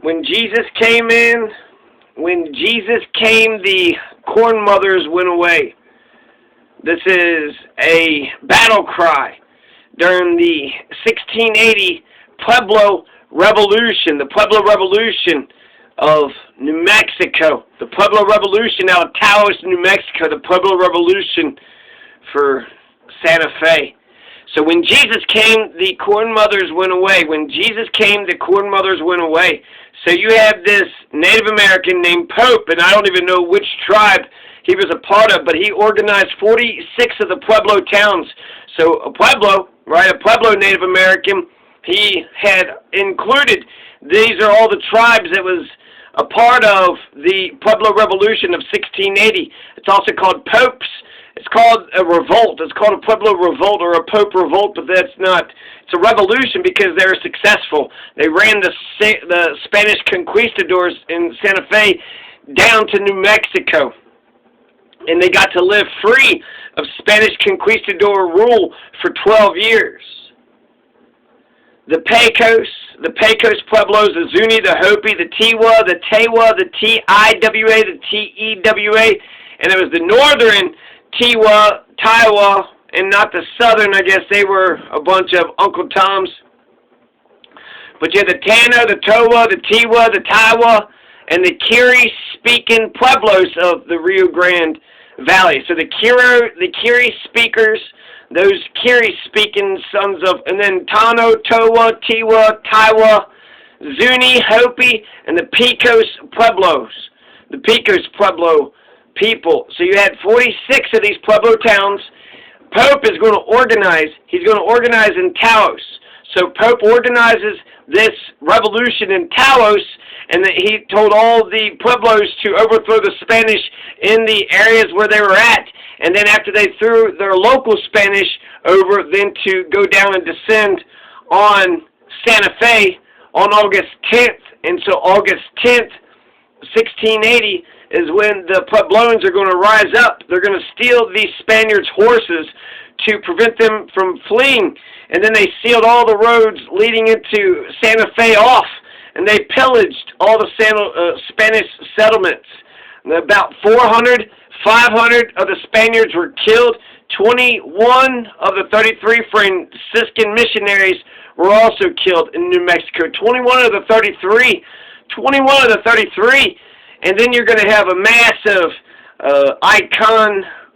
When Jesus came in, the Corn Mothers went away. This is a battle cry during the 1680 Pueblo Revolution, the Pueblo Revolution of New Mexico, the Pueblo Revolution out of Taos, New Mexico, the Pueblo Revolution for Santa Fe. So when Jesus came, the Corn Mothers went away. When Jesus came, the Corn Mothers went away. So you have this Native American named Pope, and I don't even know which tribe he was a part of, but he organized 46 of the Pueblo towns. So a Pueblo, right, a Pueblo Native American, he had included, these are all the tribes that was a part of the Pueblo Revolution of 1680. It's also called Popes. It's called a revolt. It's called a Pueblo revolt or a Pope revolt, but that's not. It's a revolution because they were successful. They ran the Spanish Conquistadors in Santa Fe down to New Mexico, and they got to live free of Spanish Conquistador rule for 12 years. The Pecos Pueblos, the Zuni, the Hopi, the Tiwa, the Tewa, the Tiwa, the Tewa, and it was the northern Tiwa, Taiwa, and not the southern. I guess they were a bunch of Uncle Toms. But you had the Tano, the Towa, the Tiwa, the Taiwa, and the Kiri-speaking Pueblos of the Rio Grande Valley. So the Kiri speakers, those Kiri-speaking sons of, and then Tano, Towa, Tiwa, Taiwa, Zuni, Hopi, and the Pecos Pueblos. The Pecos Pueblo people. So you had 46 of these Pueblo towns. Pope is going to organize. He's going to organize in Taos. So Pope organizes this revolution in Taos, and he told all the Pueblos to overthrow the Spanish in the areas where they were at. And then after they threw their local Spanish over, then to go down and descend on Santa Fe on August 10th. And so August 10th, 1680, is when the Puebloans are going to rise up. They're going to steal these Spaniards' horses to prevent them from fleeing. And then they sealed all the roads leading into Santa Fe off. And they pillaged all the Spanish settlements. And about 500 of the Spaniards were killed. 21 of the 33 Franciscan missionaries were also killed in New Mexico. 21 of the 33. And then you're going to have a massive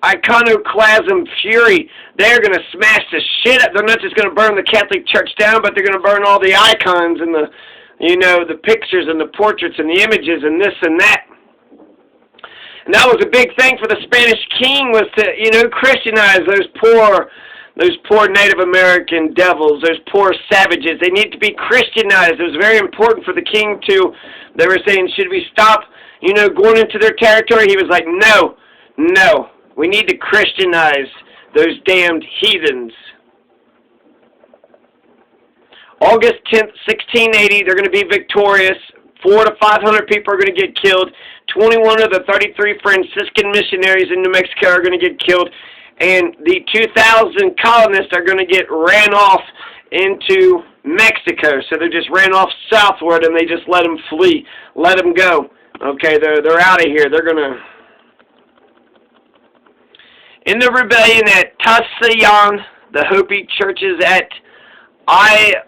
iconoclasm fury. They're going to smash the shit up. They're not just going to burn the Catholic Church down, but they're going to burn all the icons and the, the pictures and the portraits and the images and this and that. And that was a big thing for the Spanish king, was to, Christianize those poor Native American devils, those poor savages. They need to be Christianized. It was very important for the king to, they were saying, should we stop, going into their territory? He was like, no, we need to Christianize those damned heathens. August 10th, 1680, they're going to be victorious. 400 to 500 people are going to get killed. 21 of the 33 Franciscan missionaries in New Mexico are going to get killed. And the 2,000 colonists are going to get ran off into Mexico. So they just ran off southward, and they just let them flee. Let them go. Okay, they're out of here. They're going to... In the rebellion at Costilla, the Hopi churches at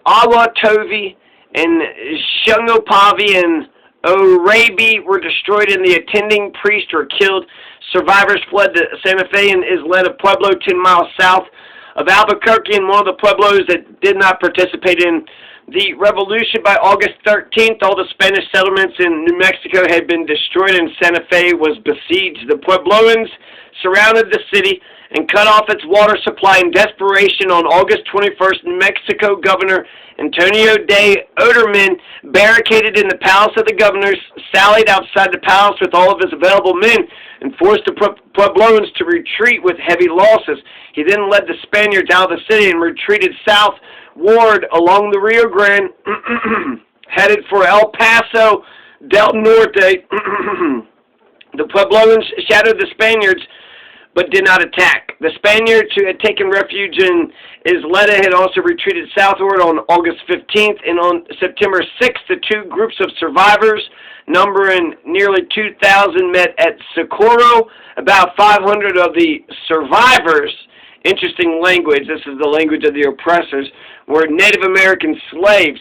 Awatovi and Shungopavi and Orabi were destroyed, and the attending priests were killed. Survivors fled to Santa Fe and is led a Pueblo 10 miles south of Albuquerque, and one of the Pueblos that did not participate in the revolution. By August 13th, all the Spanish settlements in New Mexico had been destroyed, and Santa Fe was besieged. The Puebloans surrounded the city and cut off its water supply. In desperation, on August 21st, New Mexico Governor Antonio de Oderman barricaded in the palace of the governors, sallied outside the palace with all of his available men, and forced the Puebloans to retreat with heavy losses. He then led the Spaniards out of the city and retreated southward along the Rio Grande, headed for El Paso del Norte. The Puebloans shattered the Spaniards, but did not attack. The Spaniards who had taken refuge in Isleta had also retreated southward on August 15th, and on September 6th, the two groups of survivors, numbering nearly 2,000, met at Socorro. About 500 of the survivors, interesting language, this is the language of the oppressors, were Native American slaves.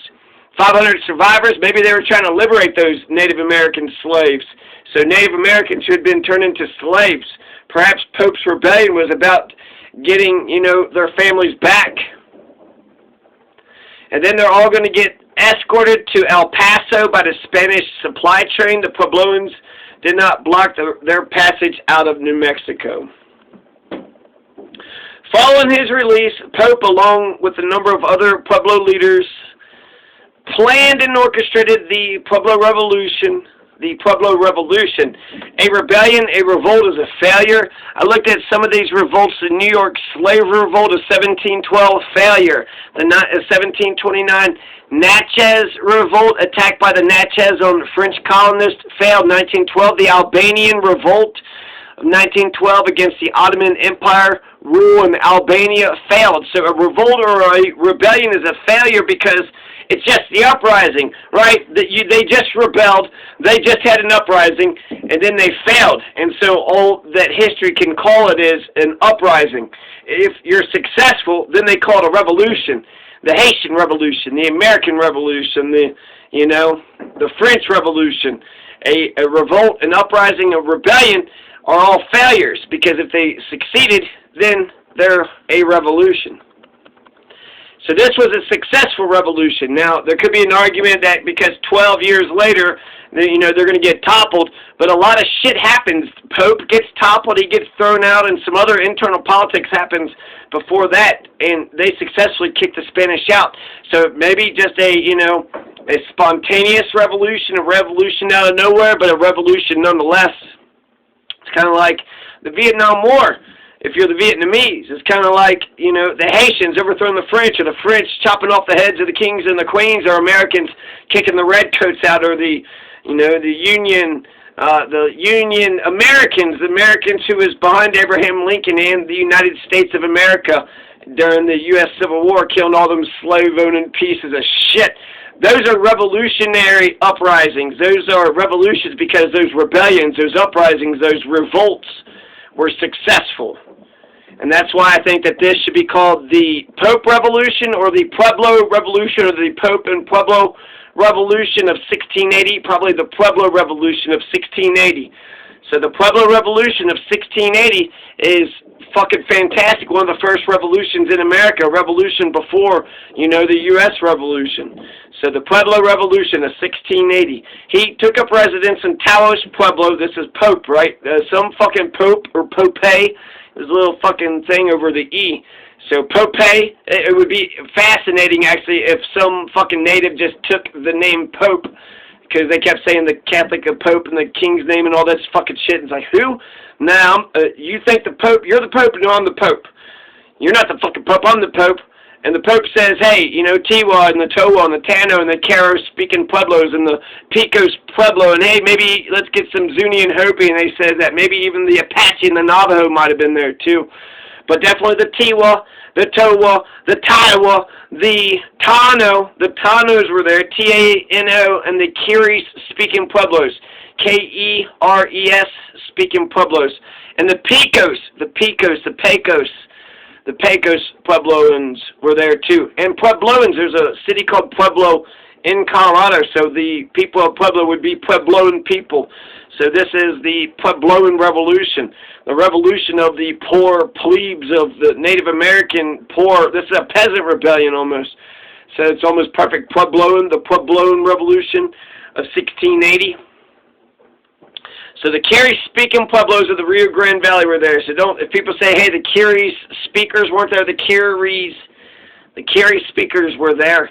500 survivors, maybe they were trying to liberate those Native American slaves. So Native Americans who had been turned into slaves. Perhaps Pope's rebellion was about getting, their families back. And then they're all going to get escorted to El Paso by the Spanish supply train. The Puebloans did not block their passage out of New Mexico. Following his release, Pope, along with a number of other Pueblo leaders, planned and orchestrated the Pueblo Revolution. The Pueblo Revolution. A rebellion, a revolt is a failure. I looked at some of these revolts. The New York Slave Revolt of 1712, failure. The 1729 Natchez Revolt, attack by the Natchez on French colonists, failed. 1912, the Albanian Revolt of 1912 against the Ottoman Empire rule in Albania, failed. So a revolt or a rebellion is a failure because it's just the uprising, right? They just rebelled, they just had an uprising, and then they failed. And so all that history can call it is an uprising. If you're successful, then they call it a revolution. The Haitian Revolution, the American Revolution, the French Revolution. A revolt, an uprising, a rebellion are all failures, because if they succeeded, then they're a revolution. So this was a successful revolution. Now, there could be an argument that because 12 years later, they're going to get toppled, but a lot of shit happens. Pope gets toppled, he gets thrown out, and some other internal politics happens before that, and they successfully kick the Spanish out. So maybe just a spontaneous revolution, a revolution out of nowhere, but a revolution nonetheless. It's kind of like the Vietnam War. If you're the Vietnamese, it's kind of like, the Haitians overthrowing the French, or the French chopping off the heads of the kings and the queens, or Americans kicking the redcoats out, or the Union Americans, the Americans who was behind Abraham Lincoln and the United States of America during the U.S. Civil War, killing all them slave-owning pieces of shit. Those are revolutionary uprisings. Those are revolutions because those rebellions, those uprisings, those revolts were successful. And that's why I think that this should be called the Pope Revolution, or the Pueblo Revolution, or the Pope and Pueblo Revolution of 1680, probably the Pueblo Revolution of 1680. So the Pueblo Revolution of 1680 is fucking fantastic. One of the first revolutions in America, a revolution before, the U.S. Revolution. So the Pueblo Revolution of 1680. He took up residence in Taos, Pueblo. This is Pope, right? Some fucking Pope, or Popay. There's a little fucking thing over the E. So Popay, it would be fascinating, actually, if some fucking native just took the name Pope, because they kept saying the Catholic Pope and the King's name and all that fucking shit. It's like, who? Now, you think the Pope, you're the Pope? No, I'm the Pope. You're not the fucking Pope, I'm the Pope. And the Pope says, hey, Tiwa and the Towa and the Tano and the Caro-speaking Pueblos and the Pecos Pueblo, and hey, maybe let's get some Zuni and Hopi, and they said that maybe even the Apache and the Navajo might have been there too. But definitely the Tiwa, the Towa, the Taiwa, the Tano, the Tanos were there, T-A-N-O, and the Keres-speaking Pueblos, K-E-R-E-S speaking Pueblos, and the Pecos, the Pecos Puebloans were there too. And Puebloans, there's a city called Pueblo in Colorado, so the people of Pueblo would be Puebloan people. So this is the Puebloan Revolution, the revolution of the poor plebes of the Native American poor. This is a peasant rebellion almost. So it's almost perfect. Puebloan, the Puebloan Revolution of 1680. So the Keres-speaking Pueblos of the Rio Grande Valley were there. So if people say, hey, the Keres speakers weren't there, the Keres speakers were there.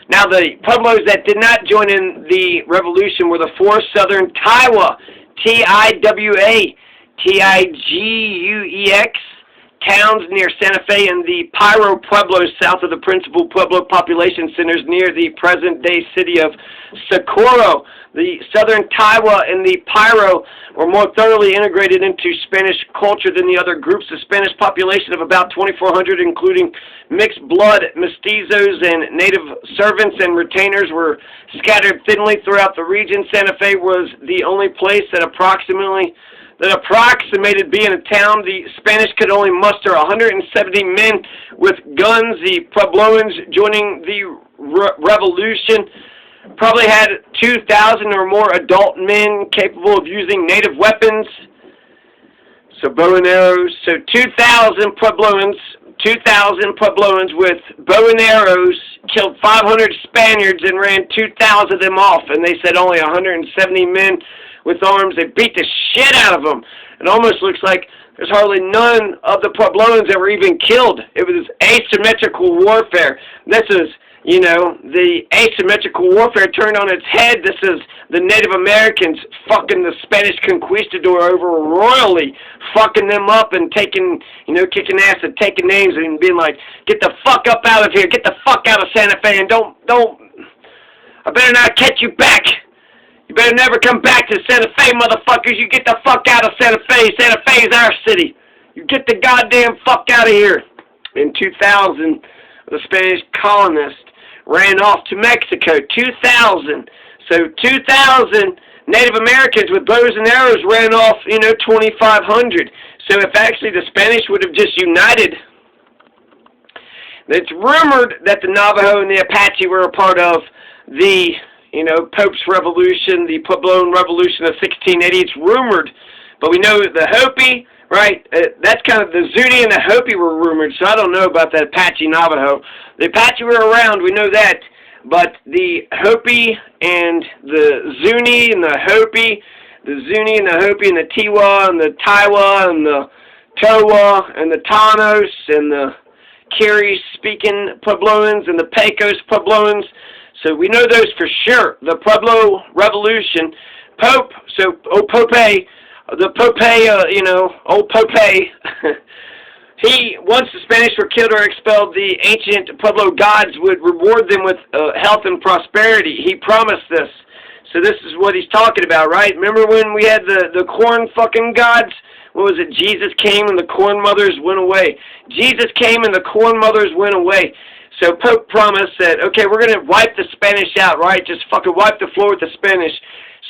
Now, the Pueblos that did not join in the revolution were the four Southern Taiwa, T-I-W-A, T-I-G-U-E-X, towns near Santa Fe and the Piro Pueblos south of the principal Pueblo population centers near the present-day city of Socorro. The southern Taiwa and the Piro were more thoroughly integrated into Spanish culture than the other groups. The Spanish population of about 2,400, including mixed blood, mestizos, and native servants and retainers, were scattered thinly throughout the region. Santa Fe was the only place that approximated being a town. The Spanish could only muster 170 men with guns. The Puebloans, joining the revolution, probably had 2,000 or more adult men capable of using native weapons, so bow and arrows. So 2,000 Puebloans with bow and arrows killed 500 Spaniards and ran 2,000 of them off, and they said only 170 men with arms. They beat the shit out of them. It almost looks like there's hardly none of the Puebloans that were even killed. It was asymmetrical warfare. This is, you know, the asymmetrical warfare turned on its head. This is the Native Americans fucking the Spanish Conquistador over royally, fucking them up and taking, you know, kicking ass and taking names and being like, get the fuck up out of here, get the fuck out of Santa Fe, and don't, I better not catch you back. You better never come back to Santa Fe, motherfuckers. You get the fuck out of Santa Fe. Santa Fe is our city. You get the goddamn fuck out of here. In 2000, the Spanish colonists ran off to Mexico. 2,000. So 2,000 Native Americans with bows and arrows ran off, you know, 2,500. So if actually the Spanish would have just united, it's rumored that the Navajo and the Apache were a part of the, you know, Pope's Revolution, the Puebloan Revolution of 1680. It's rumored, but we know the Hopi, right? That's kind of the Zuni and the Hopi were rumored, so I don't know about the Apache Navajo. The Apache were around, we know that, but the Hopi and the Zuni and the Hopi, the Zuni and the Hopi and the Tiwa and the Taiwa and the Towa and the Tanos and the Kiri-speaking Puebloans and the Pecos Puebloans. So we know those for sure. The Pueblo Revolution, Pope, so old Popay, the Popay, you know, old Popay, he, once the Spanish were killed or expelled, the ancient Pueblo gods would reward them with health and prosperity. He promised this. So this is what he's talking about, right? Remember when we had the corn fucking gods? What was it? Jesus came and the corn mothers went away. Jesus came and the corn mothers went away. So Pope promised that, okay, we're going to wipe the Spanish out, right? Just fucking wipe the floor with the Spanish.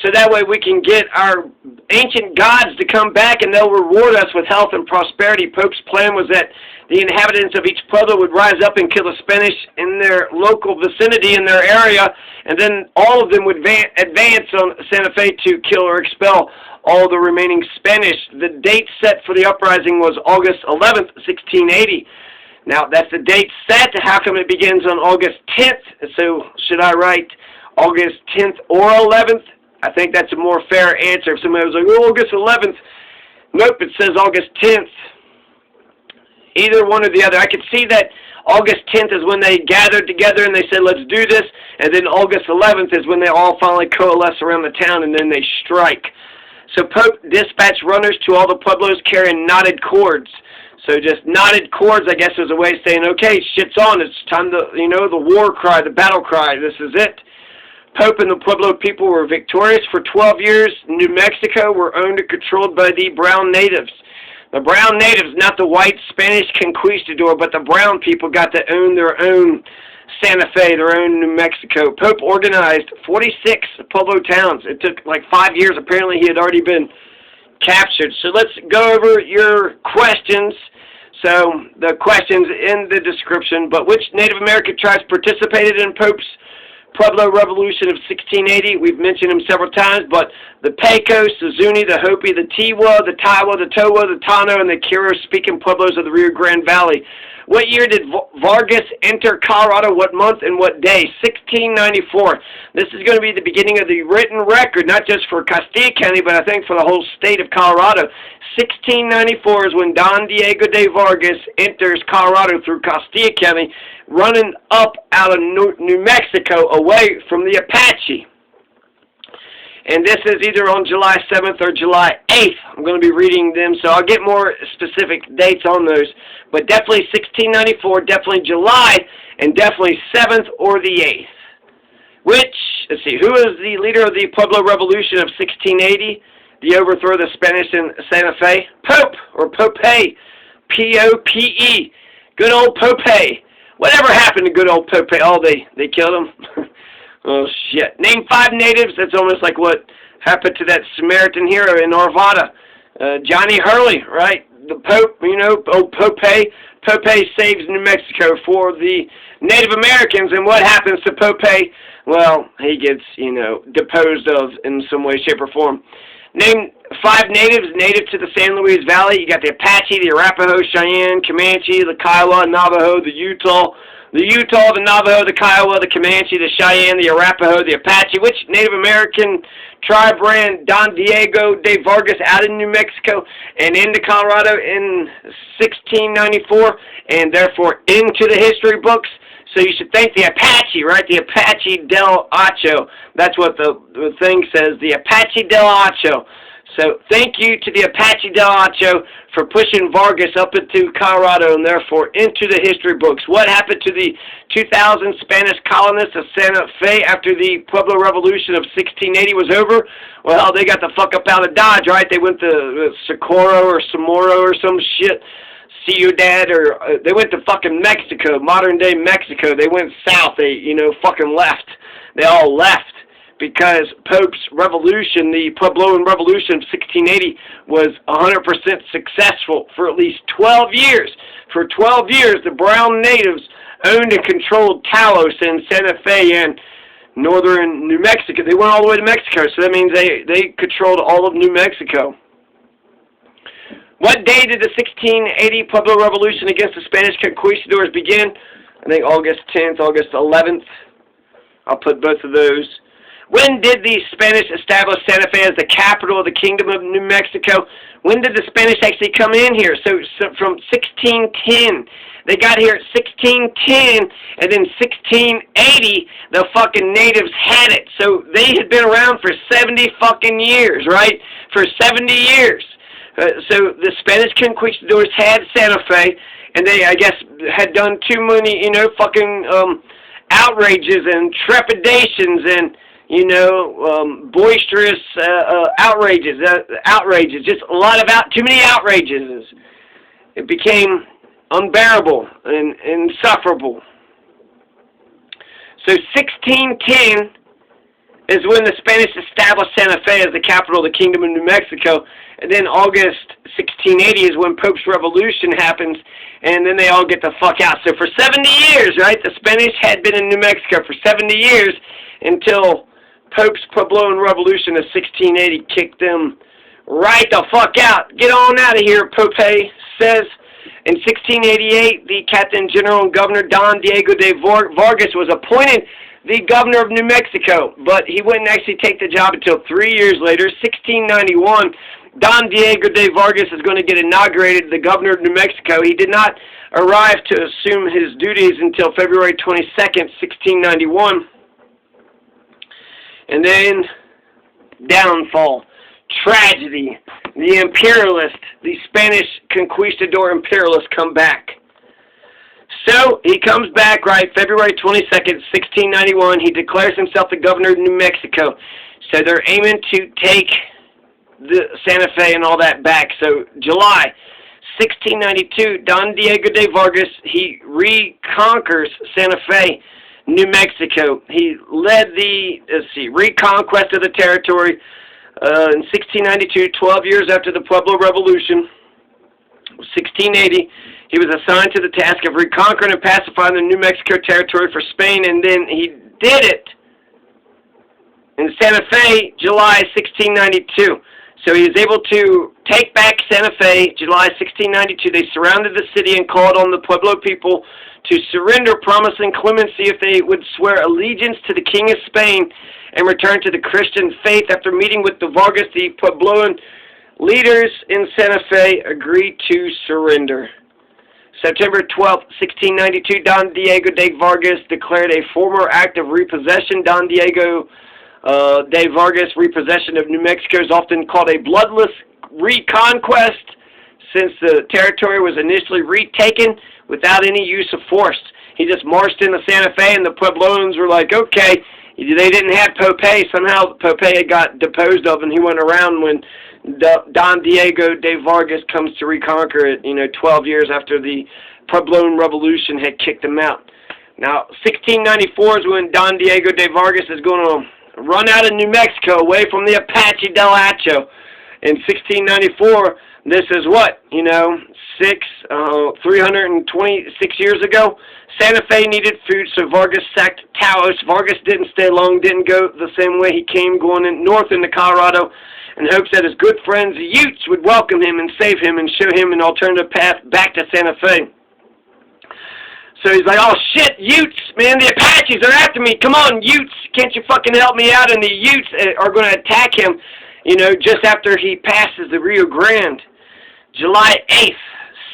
So that way we can get our ancient gods to come back and they'll reward us with health and prosperity. Pope's plan was that the inhabitants of each pueblo would rise up and kill the Spanish in their local vicinity, in their area, and then all of them would advance on Santa Fe to kill or expel all the remaining Spanish. The date set for the uprising was August 11th, 1680. Now, that's the date set. How come it begins on August 10th? So, should I write August 10th or 11th? I think that's a more fair answer. If somebody was like, oh, August 11th. Nope, it says August 10th. Either one or the other. I could see that August 10th is when they gathered together and they said, let's do this. And then August 11th is when they all finally coalesce around the town and then they strike. So Pope dispatched runners to all the pueblos carrying knotted cords. So just knotted cords, I guess, was a way of saying, okay, shit's on. It's time to, you know, the war cry, the battle cry. This is it. Pope and the Pueblo people were victorious for 12 years. New Mexico were owned and controlled by the brown natives. The brown natives, not the white Spanish conquistador, but the brown people got to own their own Santa Fe, their own New Mexico. Pope organized 46 Pueblo towns. It took like 5 years. Apparently he had already been captured. So let's go over your questions. So the questions in the description. But which Native American tribes participated in Pope's Pueblo Revolution of 1680? We've mentioned them several times, but the Pecos, the Zuni, the Hopi, the Tiwa, the Taiwa, the Towa, the Tano, and the Kiro-speaking Pueblos of the Rio Grande Valley. What year did Vargas enter Colorado? What month and what day? 1694. This is going to be the beginning of the written record, not just for Costilla County, but I think for the whole state of Colorado. 1694 is when Don Diego de Vargas enters Colorado through Costilla County, running up out of New Mexico away from the Apache. And this is either on July 7th or July 8th. I'm going to be reading them, so I'll get more specific dates on those. But definitely 1694, definitely July, and definitely 7th or the 8th. Which, let's see, who is the leader of the Pueblo Revolution of 1680? The overthrow of the Spanish in Santa Fe? Pope, or Popay. P-O-P-E. Good old Popay. Whatever happened to good old Popay? Oh, they killed him? Oh, shit. Name 5 natives. That's almost like what happened to that Samaritan hero in Arvada. Johnny Hurley, right? The Pope, you know, old Popay. Popay saves New Mexico for the Native Americans. And what happens to Popay? Well, he gets, you know, deposed of in some way, shape, or form. Name 5 natives native to the San Luis Valley. You got the Apache, the Arapaho, Cheyenne, Comanche, the Kiowa, Navajo, the Utah, the Navajo, the Kiowa, the Comanche, the Cheyenne, the Arapaho, the Apache. Which Native American tribe ran Don Diego de Vargas out of New Mexico and into Colorado in 1694, and therefore into the history books? So you should thank the Apache, right? The Apache del Ocho. That's what the thing says, the Apache del Ocho. So thank you to the Apache del Ocho for pushing Vargas up into Colorado and therefore into the history books. What happened to the 2,000 Spanish colonists of Santa Fe after the Pueblo Revolution of 1680 was over? Well, they got the fuck up out of Dodge, right? They went to Socorro or Somoro or some shit. Ciudad, or they went to fucking Mexico, modern day Mexico. They went south. They, you know, fucking left. They all left because Pope's revolution, the Puebloan Revolution of 1680, was 100% successful for at least 12 years. For 12 years, the brown natives owned and controlled Taos and Santa Fe and northern New Mexico. They went all the way to Mexico, so that means they controlled all of New Mexico. What day did the 1680 Pueblo Revolution against the Spanish Conquistadors begin? I think August 10th, August 11th. I'll put both of those. When did the Spanish establish Santa Fe as the capital of the Kingdom of New Mexico? When did the Spanish actually come in here? So from 1610. They got here at 1610, and then 1680, the fucking natives had it. So they had been around for 70 fucking years, right? For 70 years. So the Spanish Conquistadors had Santa Fe, and they, I guess, had done too many, you know, fucking outrages and trepidations and, you know, boisterous outrages, just a lot of too many outrages. It became unbearable and insufferable. So 1610 is when the Spanish established Santa Fe as the capital of the Kingdom of New Mexico. And then August 1680 is when Pope's Revolution happens, and then they all get the fuck out. So for 70 years, right, the Spanish had been in New Mexico for 70 years until Pope's Puebloan Revolution of 1680 kicked them right the fuck out. Get on out of here, Popay says. In 1688, the Captain General and Governor Don Diego de Vargas was appointed the governor of New Mexico, but he wouldn't actually take the job until 3 years later, 1691. Don Diego de Vargas is going to get inaugurated the governor of New Mexico. He did not arrive to assume his duties until February 22nd, 1691. And then, downfall, tragedy, the imperialists, the Spanish conquistador imperialists come back. So, he comes back, right, February 22nd, 1691. He declares himself the governor of New Mexico. So, they're aiming to take the Santa Fe and all that back. So, July 1692, Don Diego de Vargas, he reconquers Santa Fe, New Mexico. He led the, reconquest of the territory in 1692, 12 years after the Pueblo Revolution. 1680, he was assigned to the task of reconquering and pacifying the New Mexico territory for Spain, and then he did it in Santa Fe, July 1692. So he was able to take back Santa Fe, July 1692. They surrounded the city and called on the Pueblo people to surrender, promising clemency if they would swear allegiance to the King of Spain and return to the Christian faith. After meeting with the Vargas, the Puebloan leaders in Santa Fe agreed to surrender. September 12, 1692, Don Diego de Vargas declared a formal act of repossession. Don Diego Dave Vargas' repossession of New Mexico is often called a bloodless reconquest, since the territory was initially retaken without any use of force. He just marched into Santa Fe, and the Puebloans were like, okay. They didn't have Popay. Somehow Popay got deposed of, and he went around when Don Diego de Vargas comes to reconquer it, 12 years after the Pueblo Revolution had kicked him out. Now, 1694 is when Don Diego de Vargas is going to run out of New Mexico away from the Apache del Hacho. In 1694, this is what, 326 years ago, Santa Fe needed food, so Vargas sacked Taos. Vargas didn't stay long, didn't go the same way he came, going north into Colorado, in hopes that his good friends, the Utes, would welcome him and save him and show him an alternative path back to Santa Fe. So he's like, oh shit, Utes, man, the Apaches are after me. Come on, Utes, can't you fucking help me out? And the Utes are going to attack him, just after he passes the Rio Grande. July 8th,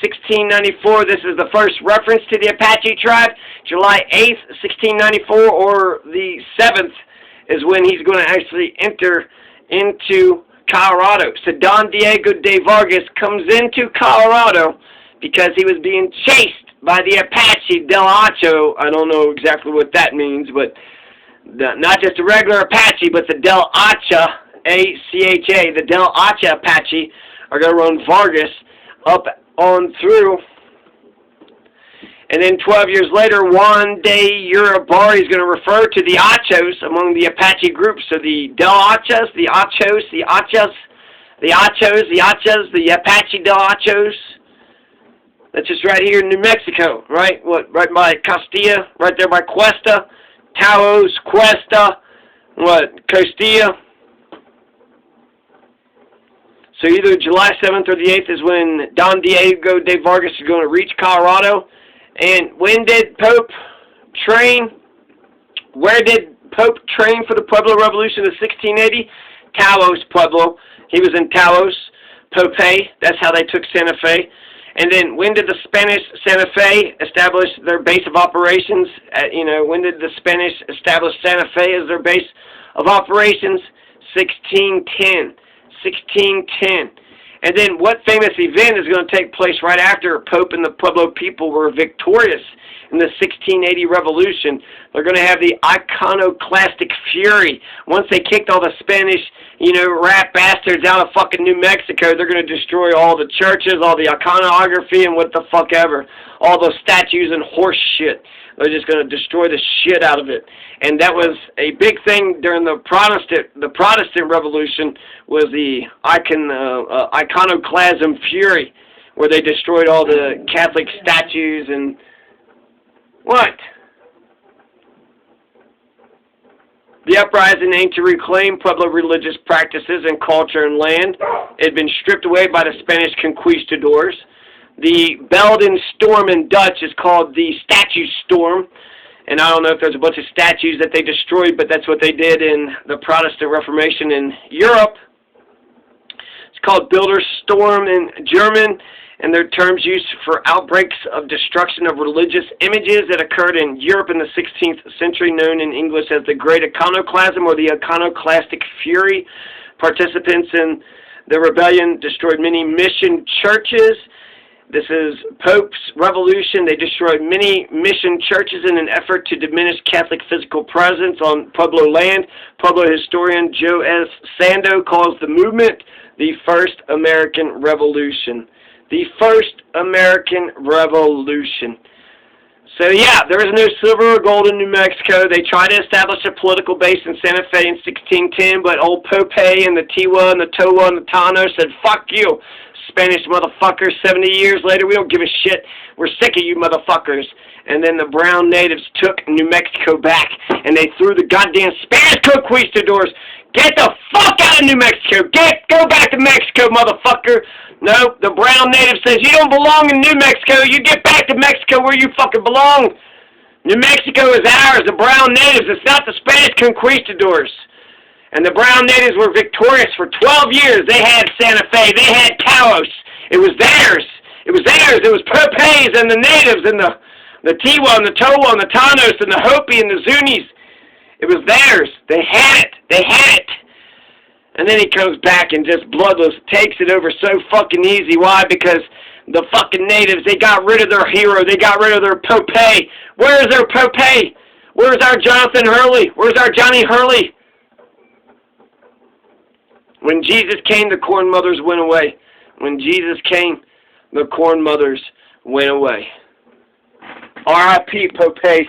1694, this is the first reference to the Apache tribe. July 8th, 1694, or the 7th, is when he's going to actually enter into Colorado. So Don Diego de Vargas comes into Colorado because he was being chased by the Apache del Hacho. I don't know exactly what that means, but not just a regular Apache, but the Del Hacha, A-C-H-A, the Del Hacha Apache are going to run Vargas up on through. And then 12 years later, Juan de Urabari is going to refer to the Hachos among the Apache groups. So the Del Hachas, the Hachos, the Hachas, the Hachos, the Hachas, the Apache Del Hachos. That's just right here in New Mexico, right? Right by Costilla, right there by Cuesta, Taos, Cuesta, Costilla. So either July 7th or the 8th is when Don Diego de Vargas is going to reach Colorado. And when did Pope train? Where did Pope train for the Pueblo Revolution of 1680? Taos, Pueblo. He was in Taos, Popay. That's how they took Santa Fe. And then when did the Spanish Santa Fe establish their base of operations? When did the Spanish establish Santa Fe as their base of operations? 1610. 1610. And then what famous event is going to take place right after Pope and the Pueblo people were victorious in the 1680 revolution? They're going to have the iconoclastic fury. Once they kicked all the Spanish, rat bastards out of fucking New Mexico, they're going to destroy all the churches, all the iconography, and what the fuck ever. All those statues and horse shit. They're just going to destroy the shit out of it. And that was a big thing during the Protestant Revolution, was the iconoclasm fury, where they destroyed all the Catholic statues and what? The uprising aimed to reclaim Pueblo religious practices and culture and land. It had been stripped away by the Spanish Conquistadors. The Belden Storm in Dutch is called the Statue Storm. And I don't know if there's a bunch of statues that they destroyed, but that's what they did in the Protestant Reformation in Europe. It's called Builder's Storm in German, and they're terms used for outbreaks of destruction of religious images that occurred in Europe in the 16th century, known in English as the Great Iconoclasm or the Iconoclastic Fury. Participants in the rebellion destroyed many mission churches. This is Pope's Revolution. They destroyed many mission churches in an effort to diminish Catholic physical presence on Pueblo land. Pueblo historian Joe S. Sando calls the movement the First American Revolution. The First American Revolution. So yeah, there is no silver or gold in New Mexico. They tried to establish a political base in Santa Fe in 1610, but old Popay and the Tiwa and the Towa and the Tano said, fuck you, Spanish motherfuckers. 70 years later, we don't give a shit. We're sick of you motherfuckers. And then the brown natives took New Mexico back, and they threw the goddamn Spanish conquistadors. Get the fuck out of New Mexico. Go back to Mexico, motherfucker. No, the brown native says, you don't belong in New Mexico. You get back to Mexico where you fucking belong. New Mexico is ours, the brown natives. It's not the Spanish conquistadors. And the brown natives were victorious for 12 years. They had Santa Fe. They had Taos. It was theirs. It was theirs. It was Popay's and the natives and the Tiwa and the Towa and the Tanos and the Hopi and the Zunis. It was theirs. They had it. They had it. And then he comes back and just bloodless takes it over so fucking easy. Why? Because the fucking natives, they got rid of their hero. They got rid of their Popay. Where's their Popay? Where's our Jonathan Hurley? Where's our Johnny Hurley? When Jesus came, the corn mothers went away. When Jesus came, the corn mothers went away. R.I.P. Popay.